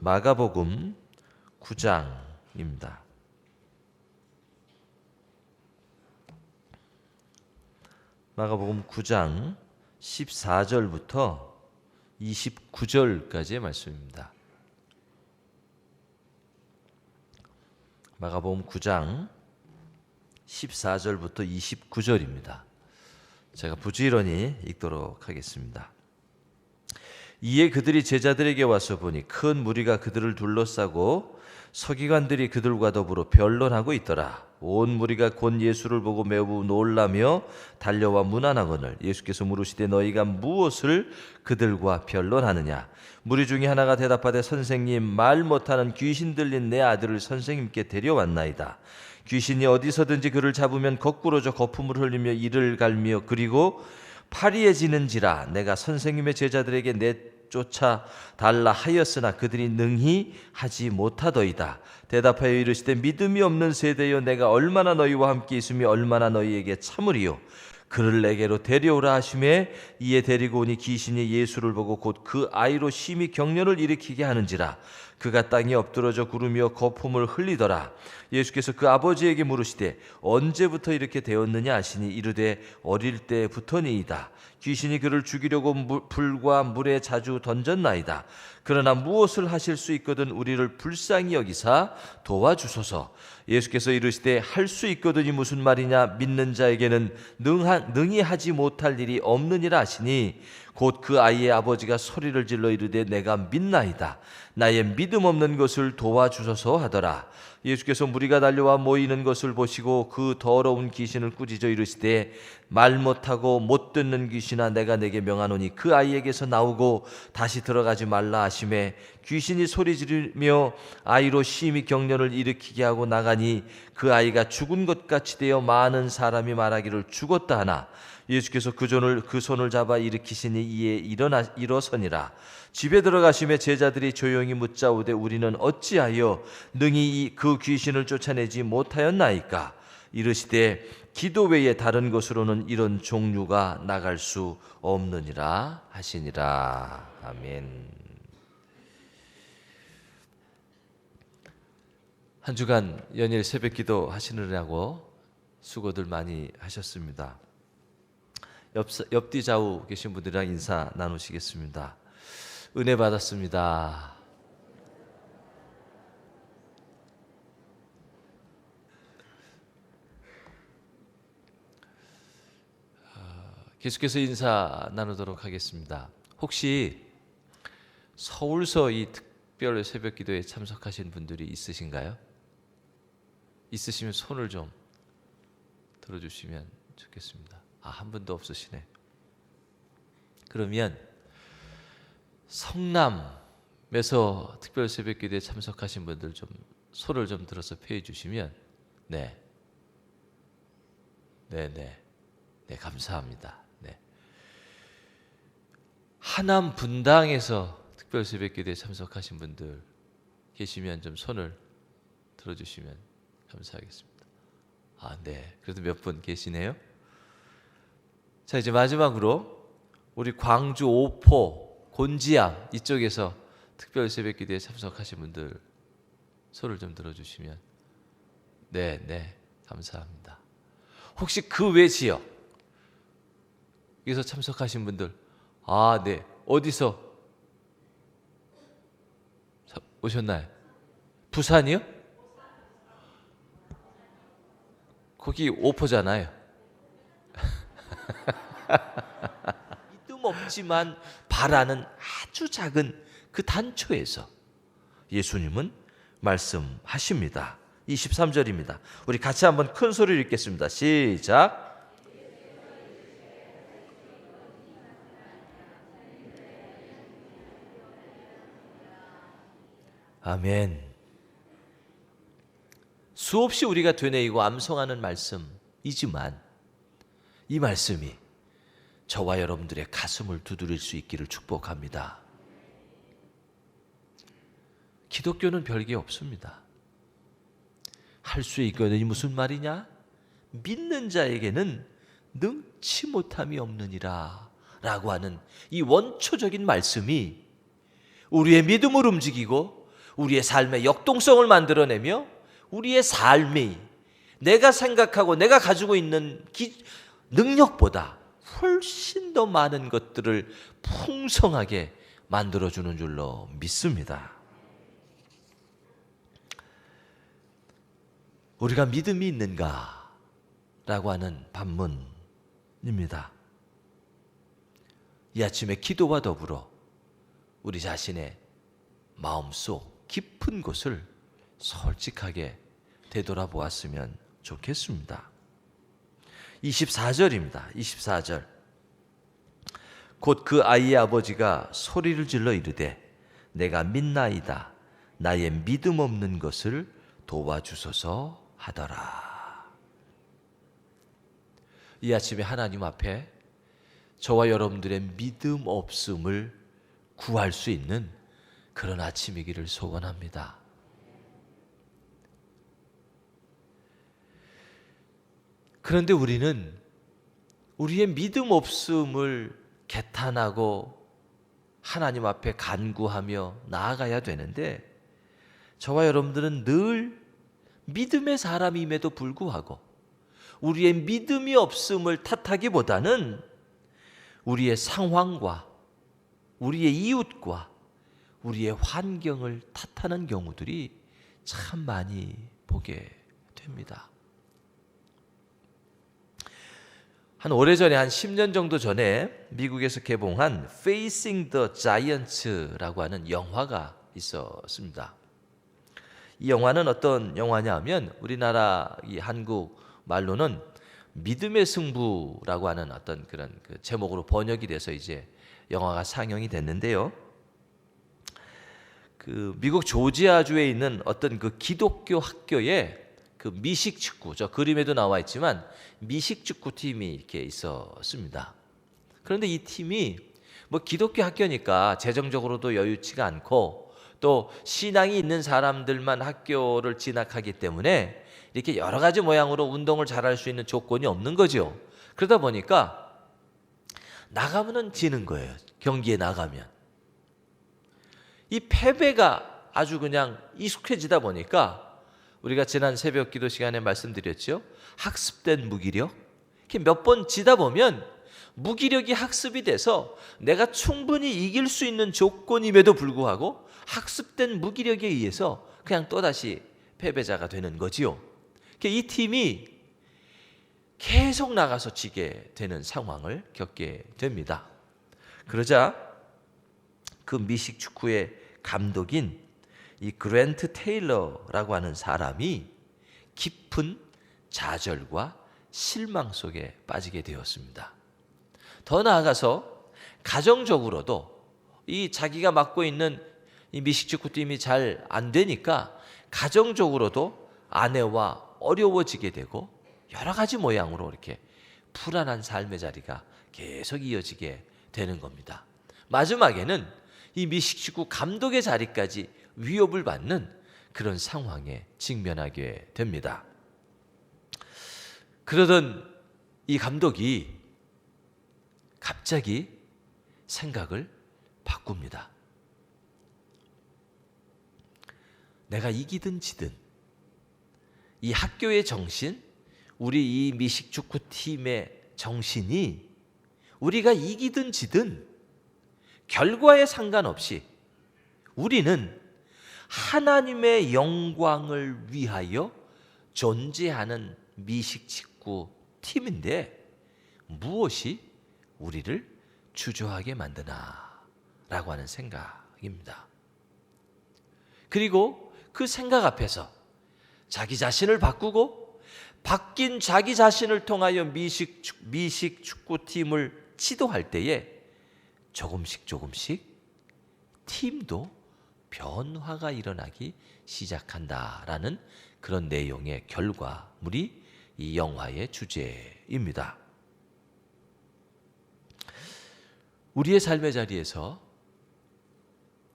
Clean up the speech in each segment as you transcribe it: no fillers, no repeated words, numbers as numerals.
마가복음 9장입니다. 마가복음 9장 14절부터 29절까지의 말씀입니다. 마가복음 9장 14절부터 29절입니다. 제가 부지런히 읽도록 하겠습니다. 이에 그들이 제자들에게 와서 보니 큰 무리가 그들을 둘러싸고 서기관들이 그들과 더불어 변론하고 있더라. 온 무리가 곧 예수를 보고 매우 놀라며 달려와 문안하거늘 예수께서 물으시되 너희가 무엇을 그들과 변론하느냐? 무리 중에 하나가 대답하되 선생님, 말 못하는 귀신 들린 내 아들을 선생님께 데려왔나이다. 귀신이 어디서든지 그를 잡으면 거꾸로져 거품을 흘리며 이를 갈며 그리고 파리해지는지라. 내가 선생님의 제자들에게 내쫓아 달라 하였으나 그들이 능히 하지 못하더이다. 대답하여 이르시되 믿음이 없는 세대여, 내가 얼마나 너희와 함께 있으며 얼마나 너희에게 참으리요. 그를 내게로 데려오라 하시매 이에 데리고 오니 귀신이 예수를 보고 곧 그 아이로 심히 경련을 일으키게 하는지라. 그가 땅에 엎드러져 구르며 거품을 흘리더라. 예수께서 그 아버지에게 물으시되 언제부터 이렇게 되었느냐 하시니 이르되 어릴 때부터니이다. 귀신이 그를 죽이려고 불과 물에 자주 던졌나이다. 그러나 무엇을 하실 수 있거든 우리를 불쌍히 여기사 도와주소서. 예수께서 이르시되 할 수 있거든이 무슨 말이냐? 믿는 자에게는 능히 하지 못할 일이 없느니라 하시니 곧 그 아이의 아버지가 소리를 질러 이르되 내가 믿나이다. 나의 믿음 없는 것을 도와주소서 하더라. 예수께서 무리가 달려와 모이는 것을 보시고 그 더러운 귀신을 꾸짖어 이르시되 말 못하고 못 듣는 귀신아, 내가 내게 명하노니 그 아이에게서 나오고 다시 들어가지 말라 하시매 귀신이 소리 지르며 아이로 심히 경련을 일으키게 하고 나가니 그 아이가 죽은 것 같이 되어 많은 사람이 말하기를 죽었다 하나 예수께서 그 손을 잡아 일으키시니 이에 일어서니라. 집에 들어가시며 제자들이 조용히 묻자오되 우리는 어찌하여 능히 그 귀신을 쫓아내지 못하였나이까? 이르시되 기도 외에 다른 것으로는 이런 종류가 나갈 수 없느니라 하시니라. 아멘. 한 주간 연일 새벽기도 하시느라고 수고들 많이 하셨습니다. 옆뒤 좌우 계신 분들이랑 인사 나누시겠습니다. 은혜 받았습니다. 계속해서 인사 나누도록 하겠습니다. 혹시 서울서 이 특별 새벽 기도에 참석하신 분들이 있으신가요? 있으시면 손을 좀 들어주시면 좋겠습니다. 한 분도 없으시네. 그러면 성남에서 특별 새벽 기도에 참석하신 분들 좀 손을 좀 들어서 표해 주시면 네, 감사합니다. 네. 하남 분당에서 특별 새벽 기도에 참석하신 분들 계시면 좀 손을 들어주시면 감사하겠습니다. 네, 그래도 몇 분 계시네요. 자, 이제 마지막으로 우리 광주 오포 곤지암 이쪽에서 특별 새벽 기도에 참석하신 분들 손을 좀 들어주시면 네, 감사합니다. 혹시 그 외 지역 여기서 참석하신 분들 네, 어디서 오셨나요? 부산이요? 거기 오포잖아요. 믿음 없지만 바라는 아주 작은 그 단초에서 예수님은 말씀하십니다. 23절입니다. 우리 같이 한번 큰 소리로 읽겠습니다. 시작. 아멘. 수없이 우리가 되뇌이고 암송하는 말씀이지만 이 말씀이 저와 여러분들의 가슴을 두드릴 수 있기를 축복합니다. 기독교는 별게 없습니다. 할 수 있거든이 무슨 말이냐? 믿는 자에게는 능치 못함이 없느니라 라고 하는 이 원초적인 말씀이 우리의 믿음을 움직이고 우리의 삶의 역동성을 만들어내며 우리의 삶이 내가 생각하고 내가 가지고 있는 능력보다 훨씬 더 많은 것들을 풍성하게 만들어주는 줄로 믿습니다. 우리가 믿음이 있는가? 라고 하는 반문입니다. 이 아침에 기도와 더불어 우리 자신의 마음속 깊은 곳을 솔직하게 되돌아보았으면 좋겠습니다. 24절입니다. 24절. 곧 그 아이의 아버지가 소리를 질러 이르되 내가 믿나이다. 나의 믿음 없는 것을 도와주소서 하더라. 이 아침에 하나님 앞에 저와 여러분들의 믿음 없음을 구할 수 있는 그런 아침이기를 소원합니다. 그런데 우리는 우리의 믿음 없음을 개탄하고 하나님 앞에 간구하며 나아가야 되는데 저와 여러분들은 늘 믿음의 사람임에도 불구하고 우리의 믿음이 없음을 탓하기보다는 우리의 상황과 우리의 이웃과 우리의 환경을 탓하는 경우들이 참 많이 보게 됩니다. 한 오래전에 한 10년 정도 전에 미국에서 개봉한 Facing the Giants라고 하는 영화가 있었습니다. 이 영화는 어떤 영화냐 하면 우리나라 이 한국 말로는 믿음의 승부라고 하는 어떤 그런 그 제목으로 번역이 돼서 이제 영화가 상영이 됐는데요. 그 미국 조지아주에 있는 어떤 그 기독교 학교에 그 미식 축구, 저 그림에도 나와 있지만 미식 축구 팀이 이렇게 있었습니다. 그런데 이 팀이 뭐 기독교 학교니까 재정적으로도 여유치가 않고 또 신앙이 있는 사람들만 학교를 진학하기 때문에 이렇게 여러 가지 모양으로 운동을 잘할 수 있는 조건이 없는 거죠. 그러다 보니까 나가면은 지는 거예요. 경기에 나가면. 이 패배가 아주 그냥 익숙해지다 보니까 우리가 지난 새벽 기도 시간에 말씀드렸죠. 학습된 무기력. 이렇게 몇 번 지다 보면 무기력이 학습이 돼서 내가 충분히 이길 수 있는 조건임에도 불구하고 학습된 무기력에 의해서 그냥 또다시 패배자가 되는 거지요. 이 팀이 계속 나가서 지게 되는 상황을 겪게 됩니다. 그러자 그 미식 축구의 감독인 이 그랜트 테일러라고 하는 사람이 깊은 좌절과 실망 속에 빠지게 되었습니다. 더 나아가서 가정적으로도 이 자기가 맡고 있는 이 미식축구팀이 잘 안 되니까 가정적으로도 아내와 어려워지게 되고 여러 가지 모양으로 이렇게 불안한 삶의 자리가 계속 이어지게 되는 겁니다. 마지막에는 이 미식축구 감독의 자리까지 위협을 받는 그런 상황에 직면하게 됩니다. 그러던 이 감독이 갑자기 생각을 바꿉니다. 내가 이기든 지든 이 학교의 정신, 우리 이 미식축구팀의 정신이 우리가 이기든 지든 결과에 상관없이 우리는 하나님의 영광을 위하여 존재하는 미식축구 팀인데 무엇이 우리를 주저하게 만드나 라고 하는 생각입니다. 그리고 그 생각 앞에서 자기 자신을 바꾸고 바뀐 자기 자신을 통하여 미식축구팀을 지도할 때에 조금씩 팀도 변화가 일어나기 시작한다라는 그런 내용의 결과물이 이 영화의 주제입니다. 우리의 삶의 자리에서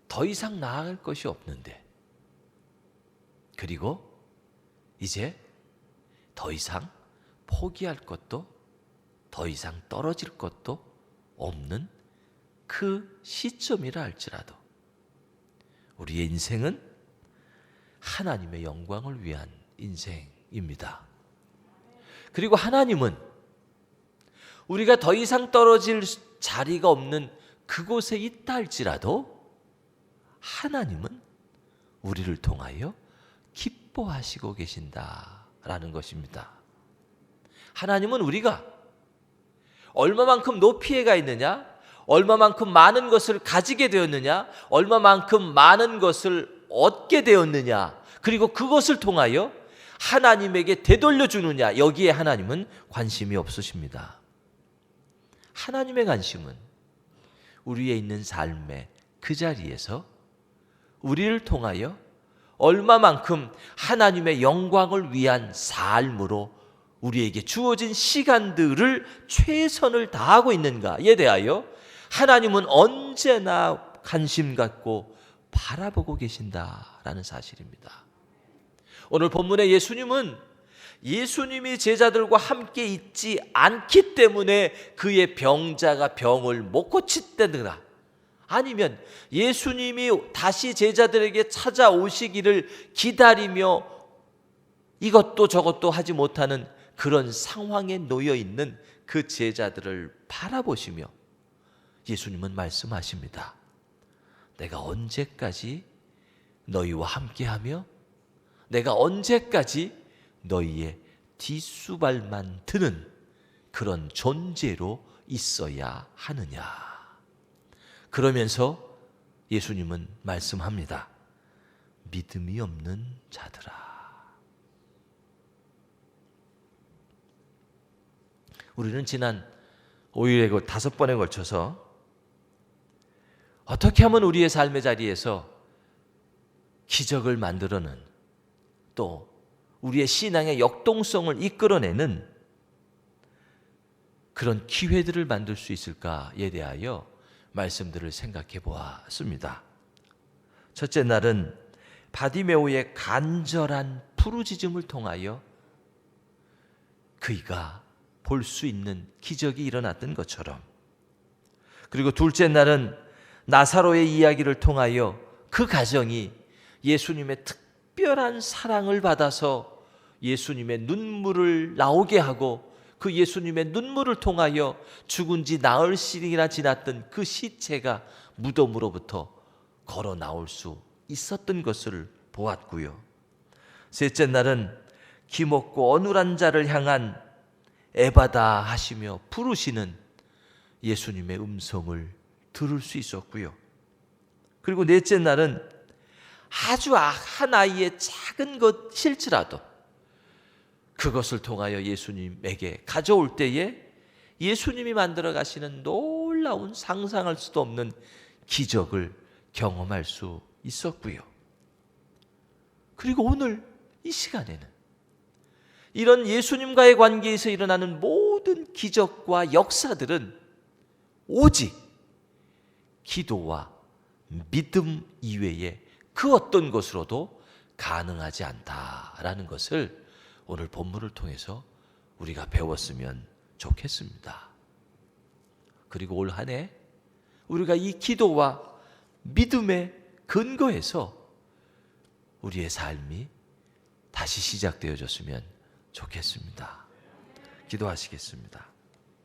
더 이상 나아갈 것이 없는데 그리고 이제 더 이상 포기할 것도 더 이상 떨어질 것도 없는 그 시점이라 할지라도 우리의 인생은 하나님의 영광을 위한 인생입니다. 그리고 하나님은 우리가 더 이상 떨어질 자리가 없는 그곳에 있다 할지라도 하나님은 우리를 통하여 기뻐하시고 계신다라는 것입니다. 하나님은 우리가 얼마만큼 높이에 가 있느냐, 얼마만큼 많은 것을 가지게 되었느냐, 얼마만큼 많은 것을 얻게 되었느냐, 그리고 그것을 통하여 하나님에게 되돌려 주느냐, 여기에 하나님은 관심이 없으십니다. 하나님의 관심은 우리의 있는 삶의 그 자리에서 우리를 통하여 얼마만큼 하나님의 영광을 위한 삶으로 우리에게 주어진 시간들을 최선을 다하고 있는가에 대하여 하나님은 언제나 관심 갖고 바라보고 계신다라는 사실입니다. 오늘 본문의 예수님이 제자들과 함께 있지 않기 때문에 그의 병자가 병을 못 고쳤다느라, 아니면 예수님이 다시 제자들에게 찾아오시기를 기다리며 이것도 저것도 하지 못하는 그런 상황에 놓여 있는 그 제자들을 바라보시며 예수님은 말씀하십니다. 내가 언제까지 너희와 함께하며 내가 언제까지 너희의 뒷수발만 드는 그런 존재로 있어야 하느냐. 그러면서 예수님은 말씀합니다. 믿음이 없는 자들아. 우리는 지난 5일에 5번에 걸쳐서 어떻게 하면 우리의 삶의 자리에서 기적을 만들어내는, 또 우리의 신앙의 역동성을 이끌어내는 그런 기회들을 만들 수 있을까에 대하여 말씀들을 생각해 보았습니다. 첫째 날은 바디메오의 간절한 부르짖음을 통하여 그이가 볼 수 있는 기적이 일어났던 것처럼, 그리고 둘째 날은 나사로의 이야기를 통하여 그 가정이 예수님의 특별한 사랑을 받아서 예수님의 눈물을 나오게 하고 그 예수님의 눈물을 통하여 죽은 지 나흘 시간이나 지났던 그 시체가 무덤으로부터 걸어 나올 수 있었던 것을 보았고요. 셋째 날은 기먹고 어눌한 자를 향한 에바다 하시며 부르시는 예수님의 음성을 들을 수 있었고요. 그리고 넷째 날은 아주 한 아이의 작은 것일지라도 그것을 통하여 예수님에게 가져올 때에 예수님이 만들어 가시는 놀라운 상상할 수도 없는 기적을 경험할 수 있었고요. 그리고 오늘 이 시간에는 이런 예수님과의 관계에서 일어나는 모든 기적과 역사들은 오직 기도와 믿음 이외에 그 어떤 것으로도 가능하지 않다라는 것을 오늘 본문을 통해서 우리가 배웠으면 좋겠습니다. 그리고 올 한 해 우리가 이 기도와 믿음의 근거에서 우리의 삶이 다시 시작되어졌으면 좋겠습니다. 기도하시겠습니다.